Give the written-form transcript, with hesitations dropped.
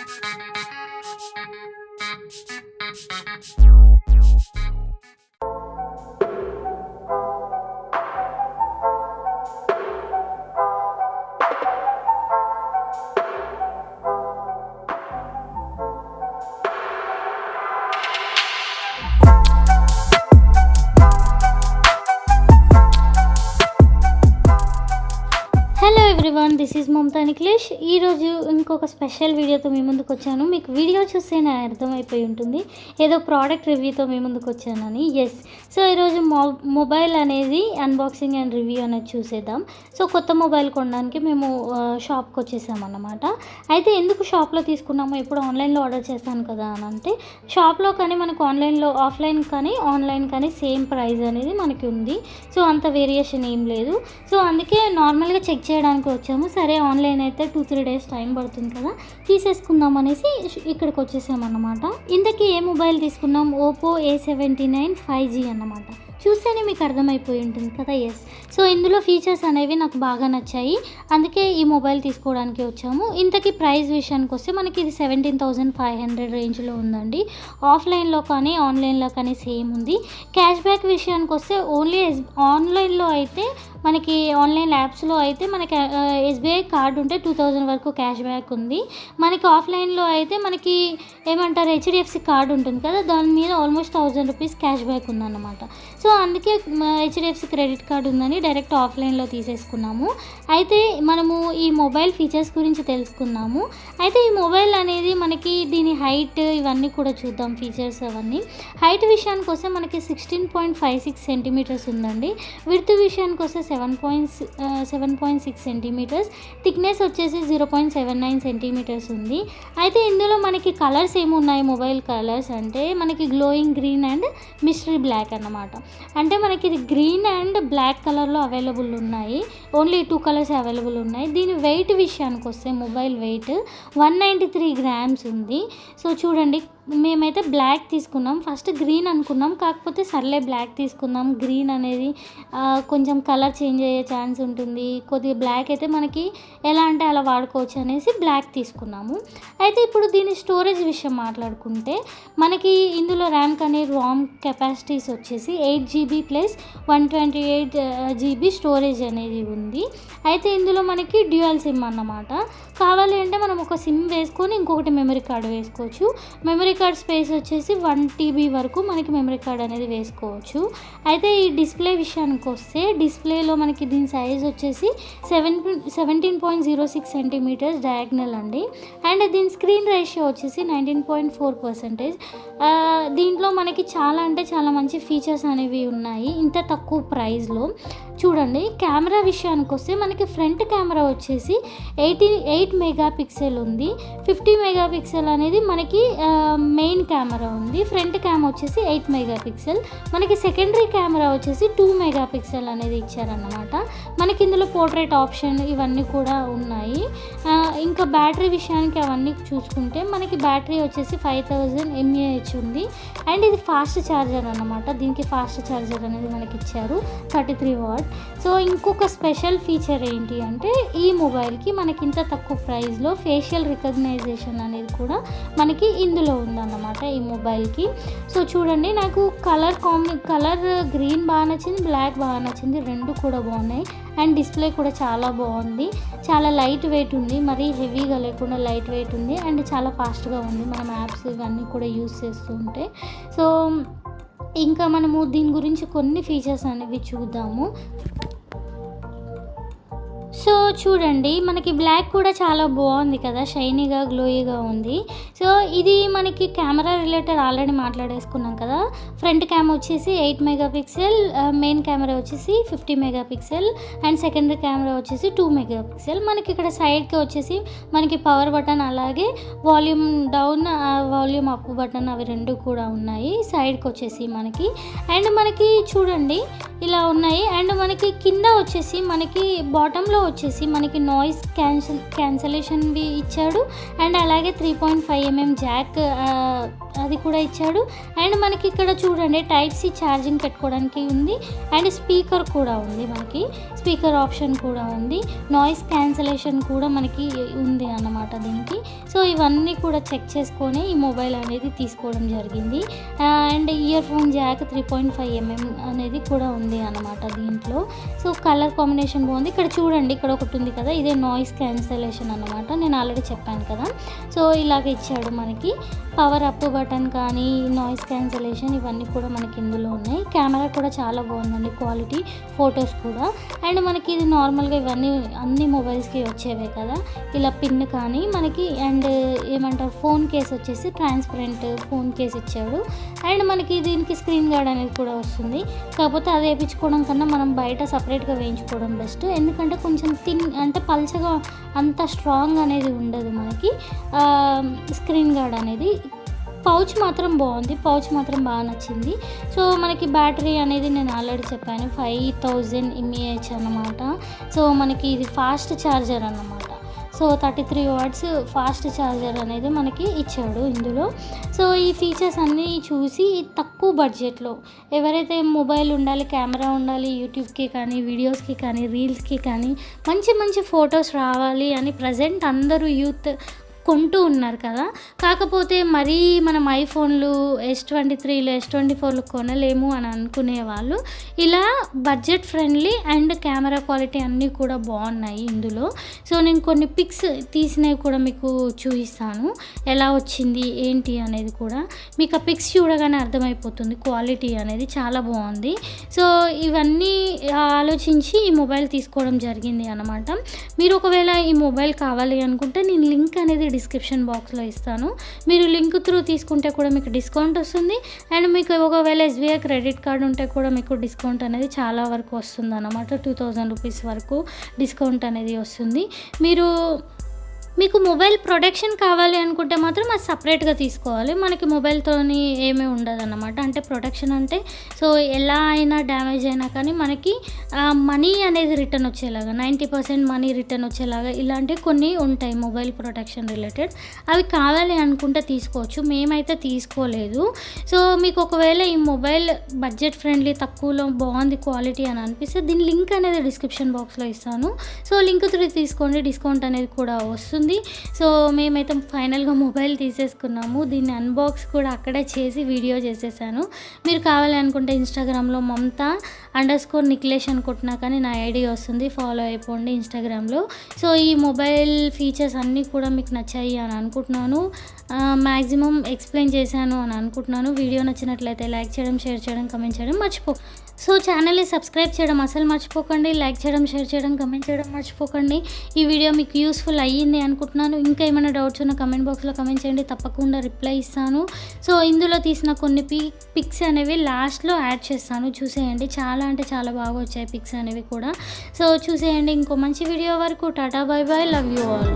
Hello everyone, this is Mamata Nikhilesh. ఈరోజు ఇంకొక special వీడియోతో మీ ముందుకు వచ్చాను. మీకు వీడియో చూస్తేనే అర్థమైపోయి ఉంటుంది ఏదో ప్రోడక్ట్ రివ్యూతో మీ ముందుకు వచ్చానని. ఎస్, సో ఈరోజు మొబైల్ అనేది అన్బాక్సింగ్ అండ్ రివ్యూ అనేది చూసేద్దాం. సో కొత్త మొబైల్ కొనడానికి మేము షాప్కి వచ్చేసామన్నమాట. అయితే ఎందుకు షాప్లో తీసుకున్నాము, ఎప్పుడు ఆన్లైన్లో ఆర్డర్ చేస్తాను కదా అని అంటే, షాప్లో కానీ మనకు ఆన్లైన్లో ఆఫ్లైన్ కానీ ఆన్లైన్ కానీ సేమ్ ప్రైస్ అనేది మనకి ఉంది. సో అంత వేరియేషన్ ఏం లేదు. సో అందుకే నార్మల్గా చెక్ చేయడానికి వచ్చాము. సరే ఆన్లైన్ అయితే 2-3 డేస్ టైం పడుతుంది కదా, తీసేసుకుందాం అనేసి ఇక్కడికి వచ్చేసామన్నమాట. ఇంతకీ ఏ మొబైల్ తీసుకున్నాం? ఓపో A79 5G అన్నమాట. చూస్తేనే మీకు అర్థమైపోయి ఉంటుంది కదా. ఎస్, సో ఇందులో ఫీచర్స్ అనేవి నాకు బాగా నచ్చాయి, అందుకే ఈ మొబైల్ తీసుకోవడానికి వచ్చాము. ఇంతకీ ప్రైస్ విషయానికి వస్తే మనకి ఇది 17,500 రేంజ్లో ఉందండి. ఆఫ్లైన్లో కానీ ఆన్లైన్లో కానీ సేమ్ ఉంది. క్యాష్ బ్యాక్ విషయానికి వస్తే ఓన్లీ ఆన్లైన్లో అయితే మనకి ఆన్లైన్ యాప్స్లో అయితే మనకి SBI కార్డు ఉంటే 2000 వరకు క్యాష్ బ్యాక్ ఉంది. మనకి ఆఫ్లైన్లో అయితే మనకి ఏమంటారు HDFC కార్డు ఉంటుంది కదా, దాని మీద ఆల్మోస్ట్ 1000 రూపీస్ క్యాష్ బ్యాక్ ఉందన్నమాట. సో అందుకే HDFC క్రెడిట్ కార్డు ఉందని డైరెక్ట్ ఆఫ్లైన్లో తీసేసుకున్నాము. అయితే మనము ఈ మొబైల్ ఫీచర్స్ గురించి తెలుసుకుందాము. అయితే ఈ మొబైల్ అనేది మనకి దీని హైట్ ఇవన్నీ కూడా చూద్దాం, ఫీచర్స్ అవన్నీ. హైట్ విషయానికి వస్తే మనకి 16.56 సెంటీమీటర్స్ ఉందండి. విడ్త్ విషయానికి వస్తే 7.6 సెంటీమీటర్స్, థిక్నెస్ వచ్చేసి 0.79 సెంటీమీటర్స్ ఉంది. అయితే ఇందులో మనకి కలర్స్ ఏమున్నాయి, మొబైల్ కలర్స్ అంటే మనకి glowing green and mystery black అన్నమాట. అంటే మనకి ఇది గ్రీన్ అండ్ బ్లాక్ కలర్లో అవైలబుల్ ఉన్నాయి. ఓన్లీ 2 కలర్స్ అవైలబుల్ ఉన్నాయి. దీని వెయిట్ విషయానికి వస్తే మొబైల్ వెయిట్ 193 గ్రామ్స్ ఉంది. సో చూడండి, మేమైతే బ్లాక్ తీసుకున్నాం. ఫస్ట్ గ్రీన్ అనుకున్నాం, కాకపోతే సర్లే బ్లాక్ తీసుకుందాం, గ్రీన్ అనేది కొంచెం కలర్ చేంజ్ అయ్యే ఛాన్స్ ఉంటుంది, కొద్దిగా బ్లాక్ అయితే మనకి ఎలా అంటే అలా వాడుకోవచ్చు అనేసి బ్లాక్ తీసుకున్నాము. అయితే ఇప్పుడు దీని స్టోరేజ్ విషయం మాట్లాడుకుంటే మనకి ఇందులో ర్యామ్ కానీ రామ్ కెపాసిటీస్ వచ్చేసి 8GB ప్లస్ 128GB స్టోరేజ్ అనేది ఉంది. అయితే ఇందులో మనకి డ్యూయల్ సిమ్ అన్నమాట. కావాలి అంటే మనం ఒక సిమ్ వేసుకొని ఇంకొకటి మెమరీ కార్డు వేసుకోవచ్చు. మెమరీ కార్డ్ స్పేస్ వచ్చేసి 1 TB వరకు మనకి మెమరీ కార్డ్ అనేది వేసుకోవచ్చు. అయితే ఈ డిస్ప్లే విషయానికి వస్తే డిస్ప్లేలో మనకి దీని సైజ్ వచ్చేసి 17.06 సెంటీమీటర్స్ డయాగ్నల్ అండి. అండ్ దీని స్క్రీన్ రేషియో వచ్చేసి 19.4%. దీంట్లో మనకి చాలా అంటే చాలా మంచి ఫీచర్స్ అనేవి ఉన్నాయి ఇంత తక్కువ ప్రైస్లో. చూడండి, కెమెరా విషయానికి వస్తే మనకి ఫ్రంట్ కెమెరా వచ్చేసి 8 మెగాపిక్సెల్ ఉంది. 50 మెగాపిక్సెల్ అనేది మనకి మెయిన్ కెమెరా ఉంది. ఫ్రంట్ కెమెరా వచ్చేసి 8 మెగాపిక్సెల్. మనకి సెకండరీ కెమెరా వచ్చేసి 2 మెగాపిక్సెల్ అనేది ఇచ్చారన్నమాట. మనకి ఇందులో పోర్ట్రేట్ ఆప్షన్ ఇవన్నీ కూడా ఉన్నాయి. ఇంకా బ్యాటరీ విషయానికి అవన్నీ చూసుకుంటే మనకి బ్యాటరీ వచ్చేసి 5000 mAh ఉంది. అండ్ ఇది ఫాస్ట్ ఛార్జర్ అన్నమాట. దీనికి ఫాస్ట్ ఛార్జర్ అనేది మనకి ఇచ్చారు 33 వాట్. సో ఇంకొక స్పెషల్ ఫీచర్ ఏంటి అంటే ఈ మొబైల్కి మనకి ఇంత తక్కువ ప్రైస్లో ఫేషియల్ రికగ్నైజేషన్ అనేది కూడా మనకి ఇందులో ఉందన్నమాట ఈ మొబైల్కి. సో చూడండి, నాకు కలర్ గ్రీన్ బాగా నచ్చింది, బ్లాక్ బాగా నచ్చింది, రెండు కూడా బాగున్నాయి. అండ్ డిస్ప్లే కూడా చాలా బాగుంది, చాలా లైట్ వెయిట్ ఉంది, మరీ హెవీగా లేకుండా లైట్ వెయిట్ ఉంది. అండ్ చాలా ఫాస్ట్గా ఉంది మనం యాప్స్ ఇవన్నీ కూడా యూస్ చేస్తూ ఉంటే. సో ఇంకా మనము దీని గురించి కొన్ని ఫీచర్స్ అనేవి చూద్దాము. సో చూడండి, మనకి బ్లాక్ కూడా చాలా బాగుంది కదా, షైనీగా గ్లోయిగా ఉంది. సో ఇది మనకి కెమెరా రిలేటెడ్ ఆల్రెడీ మాట్లాడేసుకున్నాం కదా. ఫ్రంట్ కెమెరా వచ్చేసి 8 మెగాపిక్సెల్, మెయిన్ కెమెరా వచ్చేసి 50 మెగాపిక్సెల్ అండ్ సెకండరీ కెమెరా వచ్చేసి 2 మెగాపిక్సెల్. మనకి ఇక్కడ సైడ్కి వచ్చేసి మనకి పవర్ బటన్ అలాగే volume down volume up button అవి రెండు కూడా ఉన్నాయి సైడ్కి వచ్చేసి మనకి. అండ్ మనకి చూడండి ఇలా ఉన్నాయి. అండ్ మనకి కింద వచ్చేసి మనకి బాటంలో వచ్చేసి మనకి నాయిస్ క్యాన్సలేషన్వి ఇచ్చాడు. అండ్ అలాగే 3.5mm జాక్ అది కూడా ఇచ్చాడు. అండ్ మనకి ఇక్కడ చూడండి టైప్ సి ఛార్జింగ్ పెట్టుకోవడానికి ఉంది. అండ్ స్పీకర్ కూడా ఉంది, మనకి స్పీకర్ ఆప్షన్ కూడా ఉంది. నాయిస్ క్యాన్సలేషన్ కూడా మనకి ఉంది అన్నమాట దీనికి. సో ఇవన్నీ కూడా చెక్ చేసుకొని ఈ మొబైల్ అనేది తీసుకోవడం జరిగింది. And year phone Jack 3.5mm అనేది కూడా ఉంది అన్నమాట దీంట్లో. సో కలర్ కాంబినేషన్ బాగుంది. ఇక్కడ చూడండి, ఇక్కడ ఒకటి ఉంది కదా, ఇదే నాయిస్ క్యాన్సలేషన్ అన్నమాట, నేను ఆల్రెడీ చెప్పాను కదా. సో ఇలాగ ఇచ్చాడు మనకి. పవర్ అప్ బటన్ కానీ నాయిస్ క్యాన్సలేషన్ ఇవన్నీ కూడా మనకి ఇందులో ఉన్నాయి. కెమెరా కూడా చాలా బాగుందండి, క్వాలిటీ ఫొటోస్ కూడా. అండ్ మనకి ఇది నార్మల్గా ఇవన్నీ అన్ని మొబైల్స్కి వచ్చేవే కదా, ఇలా పిన్ కానీ మనకి. అండ్ ఏమంటారు, ఫోన్ కేస్ వచ్చేసి ట్రాన్స్పరెంట్ ఫోన్ కేస్ ఇచ్చాడు. అండ్ మనకి దీనికి స్క్రీన్ గార్డ్ అనేది కూడా వస్తుంది. కాకపోతే అది వేయించుకోవడం కన్నా మనం బయట సపరేట్గా వేయించుకోవడం బెస్ట్. ఎందుకంటే కొంచెం అంటే పల్చగా అంత స్ట్రాంగ్ అనేది ఉండదు మనకి స్క్రీన్ గార్డ్ అనేది. పౌచ్ మాత్రం బాగుంది, పౌచ్ మాత్రం బాగా నచ్చింది. సో మనకి బ్యాటరీ అనేది నేను ఆల్రెడీ చెప్పాను 5000 mAh అన్నమాట. సో మనకి ఇది ఫాస్ట్ ఛార్జర్ అన్నమాట. సో 33 watts ఫాస్ట్ ఛార్జర్ అనేది మనకి ఇచ్చాడు ఇందులో. సో ఈ ఫీచర్స్ అన్నీ చూసి తక్కువ బడ్జెట్లో ఎవరైతే మొబైల్ ఉండాలి, కెమెరా ఉండాలి, యూట్యూబ్కి కానీ వీడియోస్కి కానీ రీల్స్కి కానీ మంచి మంచి ఫొటోస్ రావాలి అని ప్రజెంట్ అందరూ యూత్ కొంటూ ఉన్నారు కదా. కాకపోతే మరీ మనం ఐఫోన్లు S23లు S24లు కొనలేము అని అనుకునే వాళ్ళు ఇలా budget friendly and camera quality అన్నీ కూడా బాగున్నాయి ఇందులో. సో నేను కొన్ని పిక్స్ తీసినవి కూడా మీకు చూపిస్తాను, ఎలా వచ్చింది ఏంటి అనేది కూడా. మీకు ఆ పిక్స్ చూడగానే అర్థమైపోతుంది క్వాలిటీ అనేది చాలా బాగుంది. సో ఇవన్నీ ఆలోచించి ఈ మొబైల్ తీసుకోవడం జరిగింది అన్నమాట. మీరు ఒకవేళ ఈ మొబైల్ కావాలి అనుకుంటే నేను లింక్ అనేది డిస్క్రిప్షన్ బాక్స్లో ఇస్తాను. మీరు లింక్ త్రూ తీసుకుంటే కూడా మీకు డిస్కౌంట్ వస్తుంది. అండ్ మీకు ఒకవేళ SBI క్రెడిట్ కార్డ్ ఉంటే కూడా మీకు డిస్కౌంట్ అనేది చాలా వరకు వస్తుంది అన్నమాట. 2000 రూపీస్ వరకు డిస్కౌంట్ అనేది వస్తుంది. మీకు మొబైల్ ప్రొటెక్షన్ కావాలి అనుకుంటే మాత్రం అది సపరేట్గా తీసుకోవాలి. మనకి మొబైల్తోని ఏమీ ఉండదు అన్నమాట. అంటే ప్రొటెక్షన్ అంటే సో ఎలా అయినా డ్యామేజ్ అయినా కానీ మనకి మనీ అనేది రిటర్న్ వచ్చేలాగా 90% మనీ రిటర్న్ వచ్చేలాగా ఇలాంటివి కొన్ని ఉంటాయి మొబైల్ ప్రొటెక్షన్ రిలేటెడ్. అవి కావాలి అనుకుంటే తీసుకోవచ్చు, మేమైతే తీసుకోలేదు. సో మీకు ఒకవేళ ఈ మొబైల్ బడ్జెట్ ఫ్రెండ్లీ తక్కువలో బాగుంది క్వాలిటీ అని అనిపిస్తే దీని లింక్ అనేది డిస్క్రిప్షన్ బాక్స్లో ఇస్తాను. సో లింక్ త్రూ తీసుకోండి, డిస్కౌంట్ అనేది కూడా వస్తుంది. సో మేమైతే ఫైనల్గా మొబైల్ తీసేసుకున్నాము. దీన్ని అన్బాక్స్ కూడా అక్కడే చేసి వీడియో చేసేసాను. మీరు కావాలి అనుకుంటే ఇన్స్టాగ్రామ్లో మమతా_నిఖిలేష్ అని కొట్టినా కానీ నా ఐడి వస్తుంది, ఫాలో అయిపోండి ఇన్స్టాగ్రామ్లో. సో ఈ మొబైల్ ఫీచర్స్ అన్నీ కూడా మీకు నచ్చాయి అని అనుకుంటున్నాను. మ్యాక్సిమం ఎక్స్ప్లెయిన్ చేశాను అని అనుకుంటున్నాను. వీడియో నచ్చినట్లయితే లైక్ చేయడం, షేర్ చేయడం, కమెంట్ చేయడం సో ఛానల్ని సబ్స్క్రైబ్ చేయడం అసలు మర్చిపోకండి. లైక్ చేయడం, షేర్ చేయడం, కమెంట్ చేయడం మర్చిపోకండి. ఈ వీడియో మీకు యూస్ఫుల్ అయ్యింది అనుకుంటున్నాను. ఇంకా ఏమైనా డౌట్స్ ఉన్న కమెంట్ బాక్స్లో కమెంట్ చేయండి, తప్పకుండా రిప్లై ఇస్తాను. సో ఇందులో తీసిన కొన్ని పిక్స్ అనేవి లాస్ట్లో యాడ్ చేస్తాను, చూసేయండి. చాలా అంటే చాలా బాగా వచ్చాయి పిక్స్ అనేవి కూడా. సో చూసేయండి. ఇంకో మంచి వీడియో వరకు Tata, by by, love you all.